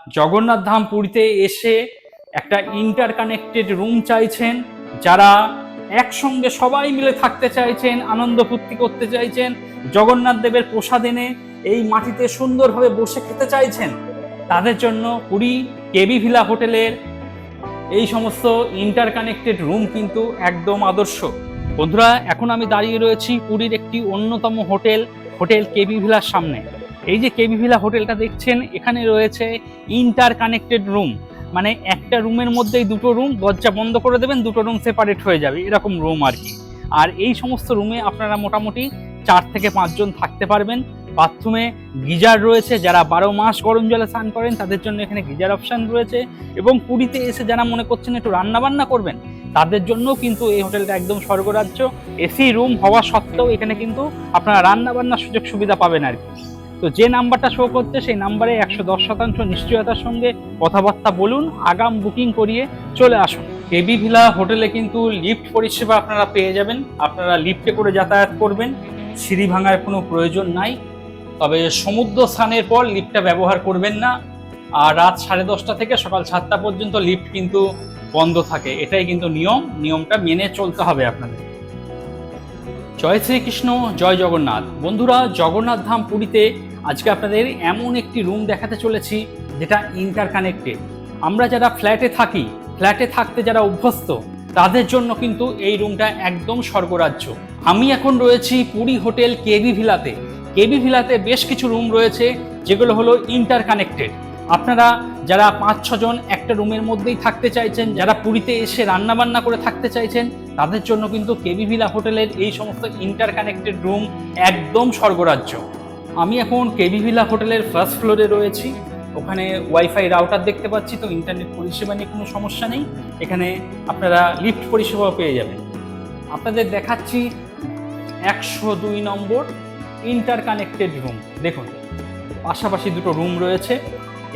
জগন্নাথ ধাম পুরীতে এসে একটা ইন্টারকানেক্টেড রুম চাইছেন, যারা একসঙ্গে সবাই মিলে থাকতে চাইছেন, আনন্দ ফুর্তি করতে চাইছেন, জগন্নাথ দেবের প্রসাদ এনে এই মাটিতে সুন্দরভাবে বসে খেতে চাইছেন, তাদের জন্য পুরী কেবি ভিলা হোটেলের এই সমস্ত ইন্টারকানেক্টেড রুম কিন্তু একদম আদর্শ। বন্ধুরা, এখন আমি দাঁড়িয়ে রয়েছি পুরীর একটি অন্যতম হোটেল কেবি ভিলার সামনে। এই যে কেবি ভিলা হোটেলটা দেখছেন, এখানে রয়েছে ইন্টারকানেক্টেড রুম, মানে একটা রুমের মধ্যেই দুটো রুম, দরজা বন্ধ করে দেবেন, দুটো রুম সেপারেট হয়ে যাবে, এরকম রুম আর কি। আর এই সমস্ত রুমে আপনারা মোটামুটি 4 থেকে 5 জন থাকতে পারবেন। বাথরুমে গিজার রয়েছে, যারা 12 মাস গরম জলে স্নান করেন তাদের জন্য এখানে গিজার অপশান রয়েছে। এবং পুরীতে এসে যারা মনে করছেন একটু রান্নাবান্না করবেন, তাদের জন্যও কিন্তু এই হোটেলটা একদম স্বর্গরাজ্য। এসি রুম হওয়া সত্ত্বেও এখানে কিন্তু আপনারা রান্নাবান্নার সুযোগ সুবিধা পাবেন আর কি। তো যে নাম্বারটা শো করছে সেই নাম্বারে 110% নিশ্চয়তার সঙ্গে কথাবার্তা বলুন, আগাম বুকিং করিয়ে চলে আসুন। কেবি ভিলা হোটেলে কিন্তু লিফট পরিষেবা আপনারা পেয়ে যাবেন। আপনারা লিফটে করে যাতায়াত করবেন, সিঁড়ি ভাঙার কোনো প্রয়োজন নাই। তবে সমুদ্র স্নানের পর লিফটটা ব্যবহার করবেন না। আর রাত 10:30 থেকে সকাল 7টা পর্যন্ত লিফট কিন্তু বন্ধ থাকে, এটাই কিন্তু নিয়মটা মেনে চলতে হবে আপনাদের। জয় শ্রীকৃষ্ণ, জয় জগন্নাথ। বন্ধুরা, জগন্নাথ ধাম পুরীতে আজকে আপনাদের এমন একটি রুম দেখাতে চলেছি যেটা ইন্টারকানেক্টেড। আমরা যারা ফ্ল্যাটে থাকি, ফ্ল্যাটে থাকতে যারা অভ্যস্ত, তাদের জন্য কিন্তু এই রুমটা একদম স্বর্গরাজ্য। আমি এখন রয়েছি পুরী হোটেল কেবি ভিলাতে। কেবি ভিলাতে বেশ কিছু রুম রয়েছে যেগুলো হলো ইন্টারকানেক্টেড। আপনারা যারা 5-6 জন একটা রুমের মধ্যেই থাকতে চাইছেন, যারা পুরীতে এসে রান্নাবান্না করে থাকতে চাইছেন, তাদের জন্য কিন্তু কেবি ভিলা হোটেলের এই সমস্ত ইন্টারকানেক্টেড রুম একদম স্বর্গরাজ্য। আমি এখন কেবি ভিলা হোটেলের ফার্স্ট ফ্লোরে রয়েছি। ওখানে ওয়াইফাই রাউটার দেখতে পাচ্ছি, তো ইন্টারনেট পরিষেবা নিয়ে কোনো সমস্যা নেই। এখানে আপনারা লিফট পরিষেবাও পেয়ে যাবেন। আপনাদের দেখাচ্ছি 102 নম্বর ইন্টারকানেক্টেড রুম। দেখুন, পাশাপাশি দুটো রুম রয়েছে।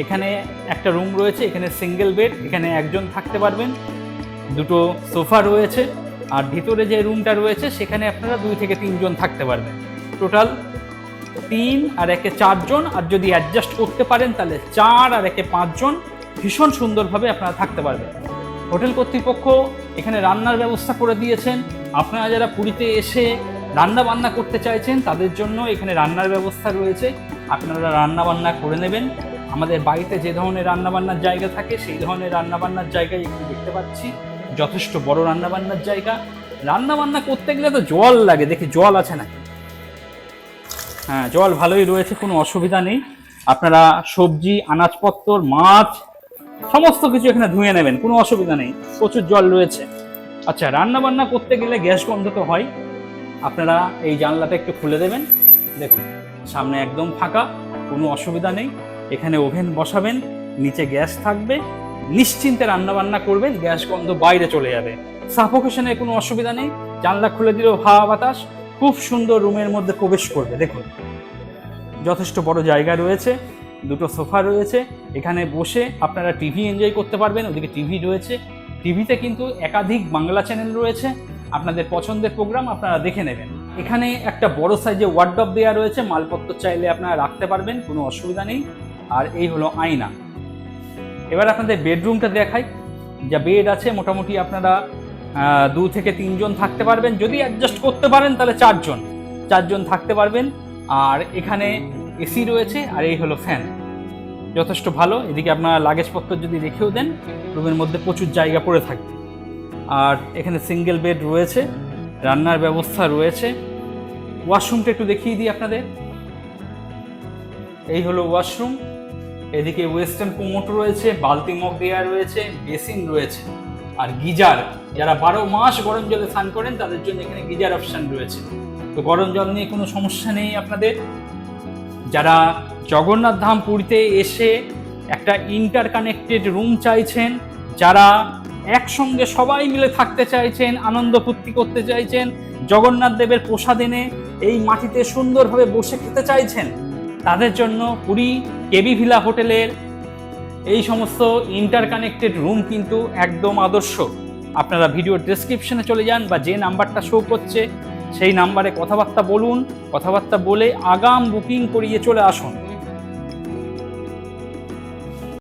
এখানে একটা রুম রয়েছে, এখানে সিঙ্গেল বেড, এখানে একজন থাকতে পারবেন। দুটো সোফা রয়েছে। আর ভিতরে যে রুমটা রয়েছে সেখানে আপনারা 2 থেকে 3 জন থাকতে পারবেন। টোটাল 3 আর 1-এ 4 জন, আর যদি অ্যাডজাস্ট করতে পারেন তাহলে 4 আর 1-এ 5 জন ভীষণ সুন্দরভাবে আপনারা থাকতে পারবেন। হোটেল কর্তৃপক্ষ এখানে রান্নার ব্যবস্থা করে দিয়েছেন। আপনারা যারা পুরীতে এসে রান্না বান্না করতে চাইছেন তাদের জন্য এখানে রান্নার ব্যবস্থা রয়েছে। আপনারা রান্না বান্না করে নেবেন। আমাদের বাড়িতে যে ধরনের রান্নাবান্নার জায়গা থাকে সেই ধরনের রান্নাবান্নার জায়গায় এখানে দেখতে পাচ্ছি, যথেষ্ট বড় রান্নাবান্নার জায়গা। রান্নাবান্না করতে গেলে তো জল লাগে, দেখি জল আছে নাকি। হ্যাঁ, জল ভালোই রয়েছে, কোনো অসুবিধা নেই। আপনারা সবজি, আনাজপত্র, মাছ সমস্ত কিছু এখানে ধুয়ে নেবেন, কোনো অসুবিধা নেই, প্রচুর জল রয়েছে। আচ্ছা, রান্নাবান্না করতে গেলে গ্যাস গন্ধ তো হয়। আপনারা এই জানলাটা একটু খুলে দেবেন। দেখুন, সামনে একদম ফাঁকা, কোনো অসুবিধা নেই। এখানে ওভেন বসাবেন, নিচে গ্যাস থাকবে, নিশ্চিন্তে রান্নাবান্না করবেন, গ্যাস গন্ধ বাইরে চলে যাবে। সাফোকেশনের কোনো অসুবিধা নেই। জানলা খুলে দিলেও হাওয়া বাতাস খুব সুন্দর রুমের মধ্যে প্রবেশ করবে। দেখুন, যথেষ্ট বড় জায়গা রয়েছে, দুটো সোফা রয়েছে। এখানে বসে আপনারা টিভি এনজয় করতে পারবেন। ওদিকে টিভি রয়েছে, টিভিতে কিন্তু একাধিক বাংলা চ্যানেল রয়েছে। আপনাদের পছন্দের প্রোগ্রাম আপনারা দেখে নেবেন। এখানে একটা বড় সাইজে ওয়ার্ডরোব দেওয়া রয়েছে, মালপত্র চাইলে আপনারা রাখতে পারবেন, কোনো অসুবিধা নেই। আর এই হলো আয়না। এবার আপনাদের বেডরুমটা দেখাই। যা বেড আছে, মোটামুটি আপনারা 2 থেকে 3 জন থাকতে পারবেন। যদি অ্যাডজাস্ট করতে পারেন তাহলে 4 জন থাকতে পারবেন। আর এখানে এসি রয়েছে, আর এই হলো ফ্যান, যথেষ্ট ভালো। এদিকে আপনারা লাগেজপত্র যদি রেখেও দেন, রুমের মধ্যে প্রচুর জায়গা পড়ে থাকবে। আর এখানে সিঙ্গেল বেড রয়েছে, রান্নার ব্যবস্থা রয়েছে। ওয়াশরুমটা একটু দেখিয়ে দিই আপনাদের। এই হলো ওয়াশরুম। এদিকে ওয়েস্টার্ন কোমোট রয়েছে, বালতি মগ দেওয়া রয়েছে, বেসিন রয়েছে, আর গিজার। যারা 12 মাস গরম জলে স্নান করেন তাদের জন্য এখানে গিজার অপশান রয়েছে। তো গরম জল নিয়ে কোনো সমস্যা নেই আপনাদের। যারা জগন্নাথ ধাম পুরীতে এসে একটা ইন্টারকানেক্টেড রুম চাইছেন, যারা একসঙ্গে সবাই মিলে থাকতে চাইছেন, আনন্দ ফুর্তি করতে চাইছেন, জগন্নাথ দেবের প্রসাদ এনে এই মাটিতে সুন্দরভাবে বসে খেতে চাইছেন, তাদের জন্য পুরী কেবি ভিলা হোটেলের এই সমস্ত ইন্টারকানেক্টেড রুম কিন্তু একদম আদর্শ। আপনারা ভিডিও ডেসক্রিপশনে চলে যান, বা যে নাম্বারটা শো করছে সেই নাম্বারে কথাবার্তা বলুন। কথাবার্তা বলে আগাম বুকিং করিয়ে চলে আসুন।